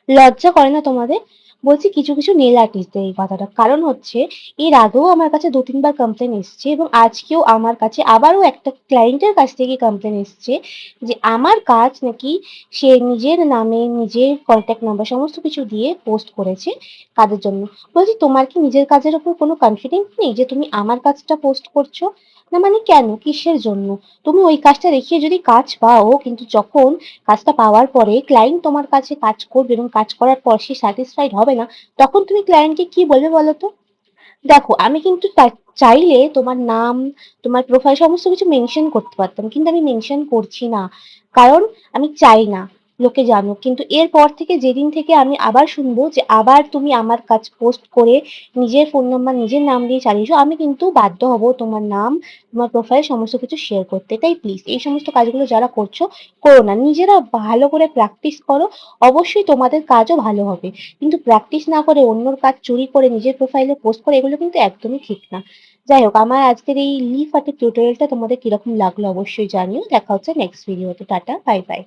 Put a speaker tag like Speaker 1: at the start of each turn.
Speaker 1: লজ্জা করে না তোমাদের? বলছি কিছু, কিছু নেইল আর্টিস্টদের এই কথাটা। কারণ হচ্ছে এর আগেও আমার কাছে ২-৩ বার কমপ্লেইন এসছে এবং আজকেও আমার কাছে আবারও একটা ক্লায়েন্টের কাছ থেকে কমপ্লেইন এসছে যে আমার কাজ নাকি সে নিজের নামে, নিজের কনট্যাক্ট নাম্বার সমস্ত কিছু দিয়ে পোস্ট করেছে কাজের জন্য। বলছি তোমার কি নিজের কাজের উপর কোনো কনফিডেন্স নেই যে তুমি আমার কাজটা পোস্ট করছো? না মানে কেন? কিসের জন্য? তুমি ওই কাজটা দেখিয়ে যদি কাজ পাও কিন্তু যখন কাজটা পাওয়ার পরে ক্লায়েন্ট তোমার কাছে কাজ করবে এবং কাজ করার পর সে স্যাটিসফাইড হবে না, তখন তুমি ক্লায়েন্টকে কি বলবে বলো তো? দেখো আমি কিন্তু চাইলে তোমার নাম, তোমার প্রোফাইল সমস্ত কিছু মেনশন করতে পারতাম। কিন্তু আমি মেনশন করছি না। কারণ আমি চাই না লোকে জানুক। কিন্তু এরপর থেকে যেদিন থেকে আমি আবার শুনবো যে আবার তুমি আমার কাজ পোস্ট করে নিজের ফোন নাম্বার নিজের নাম দিয়ে চালিয়েছো, আমি কিন্তু বাধ্য হব তোমার নাম, তোমার প্রোফাইল সমস্ত কিছু শেয়ার করতে। তাই প্লিজ এই সমস্ত কাজগুলো যারা করছো, করো না। নিজেরা ভালো করে প্র্যাকটিস করো। অবশ্যই তোমাদের কাজও ভালো হবে। কিন্তু প্র্যাকটিস না করে অন্যর কাজ চুরি করে নিজের প্রোফাইলে পোস্ট করে এগুলো কিন্তু একদমই ঠিক না। যাই হোক আমার আজকের এই লিফ আর্টের টিউটোরিয়ালটা তোমাদের কিরকম লাগলো অবশ্যই জানিও। দেখা হচ্ছে নেক্সট ভিডিওতে। Tata, bye bye.